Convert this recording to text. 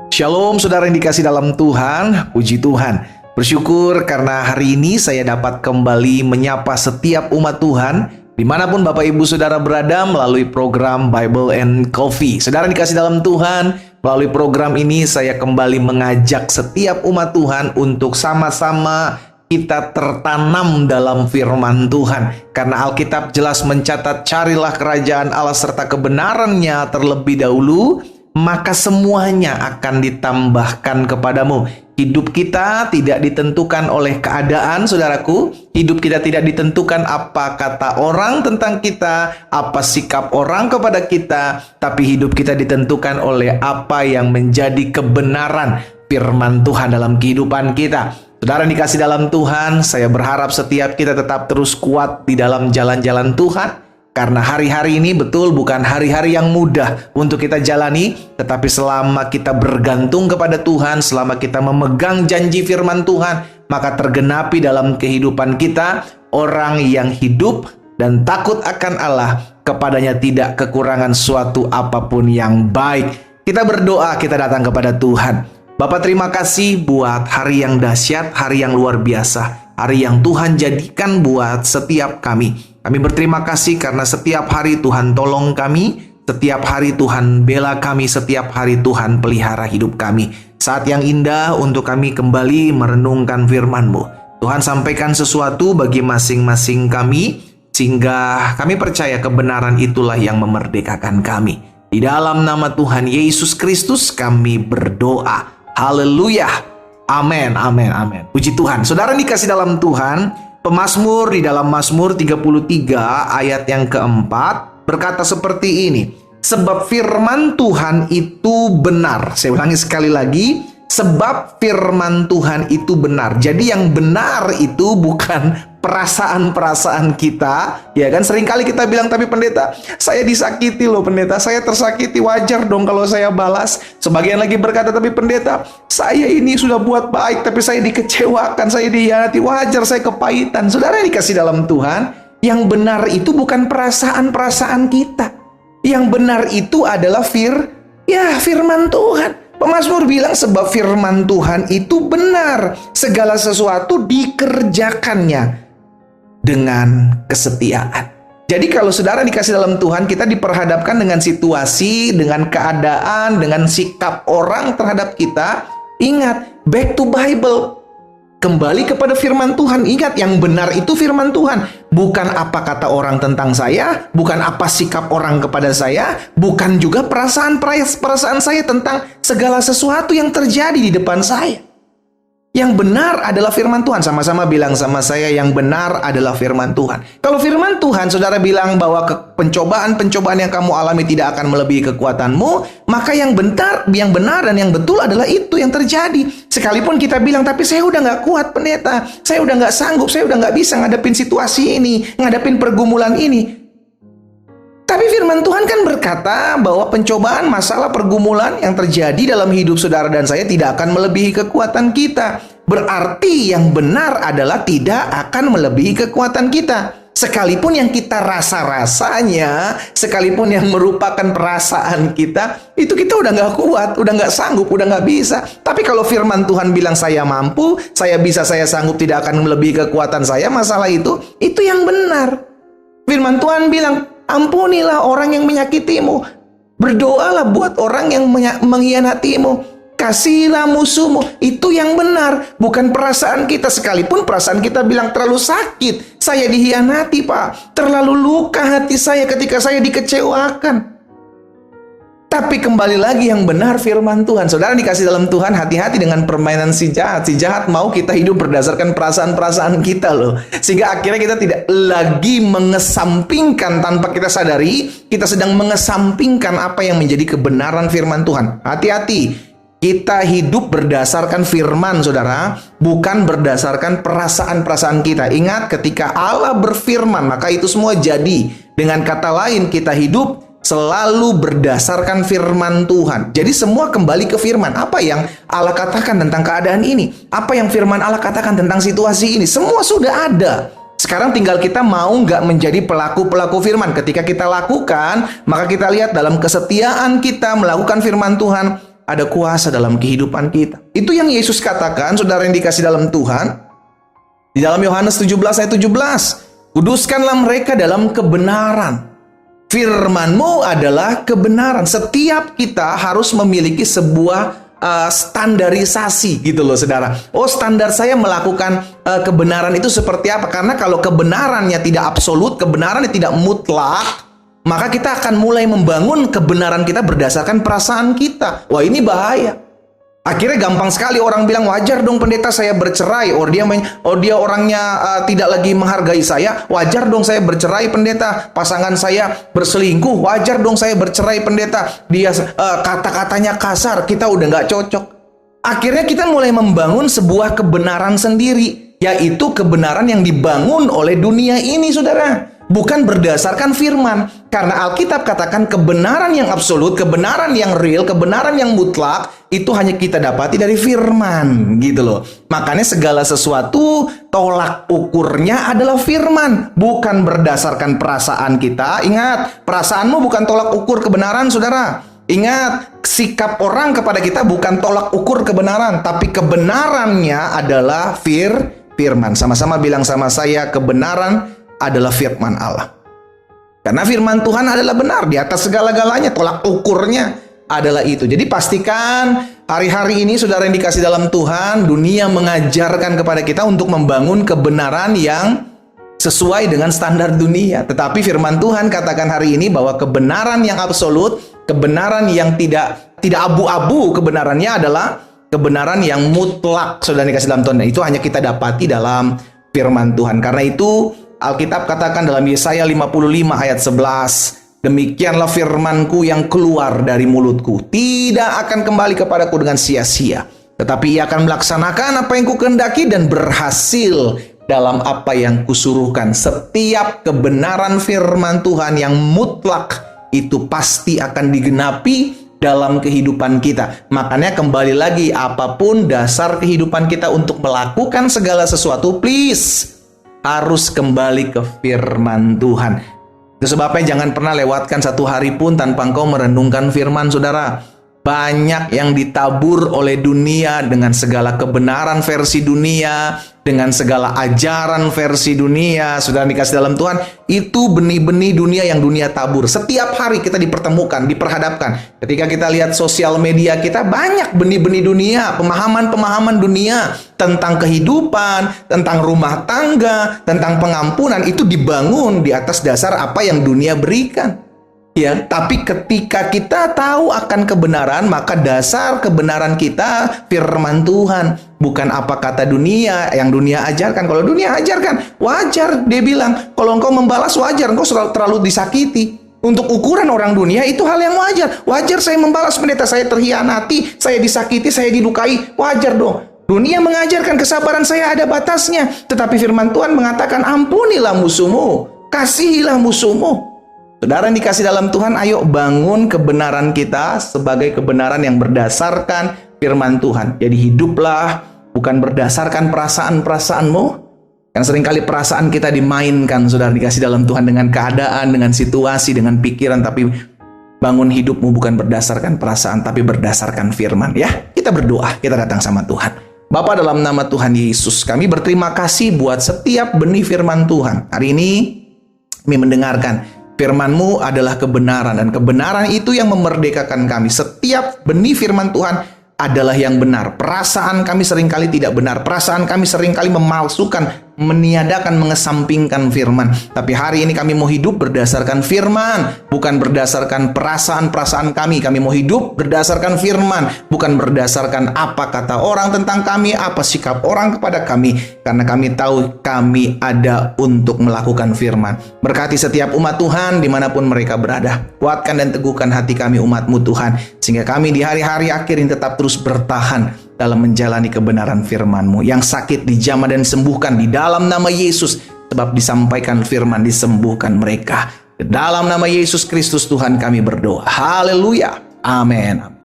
Shalom saudara yang dikasih dalam Tuhan, puji Tuhan. Bersyukur karena hari ini saya dapat kembali menyapa setiap umat Tuhan dimanapun Bapak Ibu Saudara berada melalui program Bible and Coffee. Saudara yang dikasih dalam Tuhan, melalui program ini saya kembali mengajak setiap umat Tuhan untuk sama-sama kita tertanam dalam firman Tuhan. Karena Alkitab jelas mencatat, carilah kerajaan Allah serta kebenarannya terlebih dahulu, maka semuanya akan ditambahkan kepadamu. Hidup kita tidak ditentukan oleh keadaan, saudaraku. Hidup kita tidak ditentukan apa kata orang tentang kita, apa sikap orang kepada kita, tapi hidup kita ditentukan oleh apa yang menjadi kebenaran firman Tuhan dalam kehidupan kita. Saudara yang dikasih dalam Tuhan, saya berharap setiap kita tetap terus kuat di dalam jalan-jalan Tuhan. Karena hari-hari ini betul bukan hari-hari yang mudah untuk kita jalani, tetapi selama kita bergantung kepada Tuhan, selama kita memegang janji firman Tuhan, maka tergenapi dalam kehidupan kita, orang yang hidup dan takut akan Allah, kepadanya tidak kekurangan suatu apapun yang baik. Kita berdoa, kita datang kepada Tuhan. Bapa, terima kasih buat hari yang dahsyat, hari yang luar biasa, hari yang Tuhan jadikan buat setiap kami. Kami berterima kasih karena setiap hari Tuhan tolong kami, setiap hari Tuhan bela kami, setiap hari Tuhan pelihara hidup kami. Saat yang indah untuk kami kembali merenungkan firman-Mu. Tuhan sampaikan sesuatu bagi masing-masing kami, sehingga kami percaya kebenaran itulah yang memerdekakan kami. Di dalam nama Tuhan Yesus Kristus kami berdoa. Haleluya. Amin, amin, amin. Puji Tuhan. Saudara dikasih dalam Tuhan, Pemazmur di dalam Mazmur 33 ayat yang keempat berkata seperti ini. Sebab firman Tuhan itu benar. Saya ulangi sekali lagi. Sebab firman Tuhan itu benar. Jadi yang benar itu bukan perasaan-perasaan kita. Ya kan, seringkali kita bilang, tapi pendeta, saya disakiti loh pendeta. Saya tersakiti, wajar dong kalau saya balas. Sebagian lagi berkata, tapi pendeta, saya ini sudah buat baik, tapi saya dikecewakan, saya dihianati. Wajar saya kepahitan. Saudara yang dikasih dalam Tuhan, yang benar itu bukan perasaan-perasaan kita. Yang benar itu adalah firman Tuhan. Pemazmur bilang sebab firman Tuhan itu benar, segala sesuatu dikerjakannya dengan kesetiaan. Jadi kalau saudara dikasih dalam Tuhan, kita diperhadapkan dengan situasi, dengan keadaan, dengan sikap orang terhadap kita. Ingat, back to Bible. Kembali kepada firman Tuhan. Ingat, yang benar itu firman Tuhan. Bukan apa kata orang tentang saya, bukan apa sikap orang kepada saya, bukan juga perasaan saya tentang segala sesuatu yang terjadi di depan saya. Yang benar adalah firman Tuhan. Sama-sama bilang sama saya, yang benar adalah firman Tuhan. Kalau firman Tuhan, saudara bilang bahwa pencobaan-pencobaan yang kamu alami tidak akan melebihi kekuatanmu, maka yang benar dan yang betul adalah itu yang terjadi. Sekalipun kita bilang, tapi saya udah gak kuat pendeta, saya udah gak sanggup, saya udah gak bisa ngadepin situasi ini, ngadepin pergumulan ini. Tapi firman Tuhan kan berkata bahwa pencobaan, masalah, pergumulan yang terjadi dalam hidup saudara dan saya tidak akan melebihi kekuatan kita. Berarti yang benar adalah tidak akan melebihi kekuatan kita. Sekalipun yang kita rasa-rasanya, sekalipun yang merupakan perasaan kita, itu kita udah gak kuat, udah gak sanggup, udah gak bisa. Tapi kalau firman Tuhan bilang saya mampu, saya bisa, saya sanggup, tidak akan melebihi kekuatan saya, masalah itu yang benar. Firman Tuhan bilang, ampunilah orang yang menyakitimu. Berdoalah buat orang yang mengkhianatimu. Kasihilah musuhmu. Itu yang benar, bukan perasaan kita. Sekalipun perasaan kita bilang terlalu sakit, saya dihianati Pak, terlalu luka hati saya ketika saya dikecewakan. Tapi kembali lagi yang benar firman Tuhan. Saudara dikasih dalam Tuhan, hati-hati dengan permainan si jahat. Si jahat mau kita hidup berdasarkan perasaan-perasaan kita loh. Sehingga akhirnya kita tidak lagi mengesampingkan, tanpa kita sadari, kita sedang mengesampingkan apa yang menjadi kebenaran firman Tuhan. Hati-hati. Kita hidup berdasarkan firman, saudara, bukan berdasarkan perasaan-perasaan kita. Ingat, ketika Allah berfirman, maka itu semua jadi. Dengan kata lain, kita hidup selalu berdasarkan firman Tuhan. Jadi semua kembali ke firman. Apa yang Allah katakan tentang keadaan ini? Apa yang firman Allah katakan tentang situasi ini? Semua sudah ada. Sekarang tinggal kita mau nggak menjadi pelaku-pelaku firman. Ketika kita lakukan, maka kita lihat dalam kesetiaan kita melakukan firman Tuhan, ada kuasa dalam kehidupan kita. Itu yang Yesus katakan, saudara yang dikasih dalam Tuhan. Di dalam Yohanes 17 ayat 17, kuduskanlah mereka dalam kebenaran. Firman-Mu adalah kebenaran. Setiap kita harus memiliki sebuah standarisasi gitu loh saudara. Oh, standar saya melakukan kebenaran itu seperti apa? Karena kalau kebenarannya tidak absolut, kebenarannya tidak mutlak, maka kita akan mulai membangun kebenaran kita berdasarkan perasaan kita. Wah, ini bahaya. Akhirnya gampang sekali orang bilang, wajar dong pendeta saya bercerai. Dia orangnya tidak lagi menghargai saya. Wajar dong saya bercerai pendeta. Pasangan saya berselingkuh. Wajar dong saya bercerai pendeta. Dia kata-katanya kasar. Kita udah nggak cocok. Akhirnya kita mulai membangun sebuah kebenaran sendiri, yaitu kebenaran yang dibangun oleh dunia ini, saudara. Bukan berdasarkan firman. Karena Alkitab katakan kebenaran yang absolut, kebenaran yang real, kebenaran yang mutlak, itu hanya kita dapati dari firman, gitu loh. Makanya segala sesuatu tolak ukurnya adalah firman, bukan berdasarkan perasaan kita. Ingat, perasaanmu bukan tolak ukur kebenaran, saudara. Ingat, sikap orang kepada kita bukan tolak ukur kebenaran, tapi kebenarannya adalah firman. Sama-sama bilang sama saya, kebenaran adalah firman Allah. Karena firman Tuhan adalah benar di atas segala-galanya, tolak ukurnya adalah itu. Jadi pastikan hari-hari ini saudara yang dikasih dalam Tuhan, dunia mengajarkan kepada kita untuk membangun kebenaran yang sesuai dengan standar dunia. Tetapi firman Tuhan katakan hari ini bahwa kebenaran yang absolut, kebenaran yang tidak abu-abu, kebenarannya adalah kebenaran yang mutlak. Saudara yang dikasih dalam Tuhan, itu hanya kita dapati dalam firman Tuhan. Karena itu Alkitab katakan dalam Yesaya 55 ayat 11, demikianlah firmanku yang keluar dari mulutku, tidak akan kembali kepadaku dengan sia-sia, tetapi ia akan melaksanakan apa yang kukehendaki dan berhasil dalam apa yang kusuruhkan. Setiap kebenaran firman Tuhan yang mutlak itu pasti akan digenapi dalam kehidupan kita. Makanya kembali lagi, apapun dasar kehidupan kita untuk melakukan segala sesuatu, please harus kembali ke firman Tuhan. Itu sebabnya jangan pernah lewatkan satu hari pun tanpa engkau merenungkan firman, saudara. Banyak yang ditabur oleh dunia dengan segala kebenaran versi dunia, dengan segala ajaran versi dunia. Saudara dikasih dalam Tuhan, itu benih-benih dunia yang dunia tabur. Setiap hari kita dipertemukan, diperhadapkan. Ketika kita lihat sosial media kita, banyak benih-benih dunia, pemahaman-pemahaman dunia tentang kehidupan, tentang rumah tangga, tentang pengampunan, itu dibangun di atas dasar apa yang dunia berikan. Ya, tapi ketika kita tahu akan kebenaran, maka dasar kebenaran kita firman Tuhan, bukan apa kata dunia yang dunia ajarkan. Kalau dunia ajarkan, wajar dia bilang, kalau engkau membalas wajar, engkau terlalu disakiti. Untuk ukuran orang dunia itu hal yang wajar. Wajar saya membalas pendeta, saya terhianati, saya disakiti, saya dilukai, wajar dong. Dunia mengajarkan kesabaran saya ada batasnya, tetapi firman Tuhan mengatakan ampunilah musuhmu, kasihilah musuhmu. Saudara yang dikasih dalam Tuhan, ayo bangun kebenaran kita sebagai kebenaran yang berdasarkan firman Tuhan. Jadi hiduplah bukan berdasarkan perasaan-perasaanmu. Yang seringkali perasaan kita dimainkan, saudara dikasih dalam Tuhan, dengan keadaan, dengan situasi, dengan pikiran. Tapi bangun hidupmu bukan berdasarkan perasaan, tapi berdasarkan firman. Ya, kita berdoa, kita datang sama Tuhan. Bapa, dalam nama Tuhan Yesus, kami berterima kasih buat setiap benih firman Tuhan. Hari ini kami mendengarkan firman-Mu adalah kebenaran, dan kebenaran itu yang memerdekakan kami. Setiap benih firman Tuhan adalah yang benar. Perasaan kami seringkali tidak benar. Perasaan kami seringkali memalsukan, meniadakan, mengesampingkan firman. Tapi hari ini kami mau hidup berdasarkan firman, bukan berdasarkan perasaan-perasaan kami. Kami mau hidup berdasarkan firman, bukan berdasarkan apa kata orang tentang kami, apa sikap orang kepada kami. Karena kami tahu kami ada untuk melakukan firman. Berkati setiap umat Tuhan dimanapun mereka berada. Kuatkan dan teguhkan hati kami umat-Mu Tuhan, sehingga kami di hari-hari akhir ini tetap terus bertahan dalam menjalani kebenaran firman-Mu. Yang sakit dijamah dan sembuhkan di dalam nama Yesus, sebab disampaikan firman disembuhkan mereka. Dalam nama Yesus Kristus Tuhan kami berdoa. Haleluya. Amin.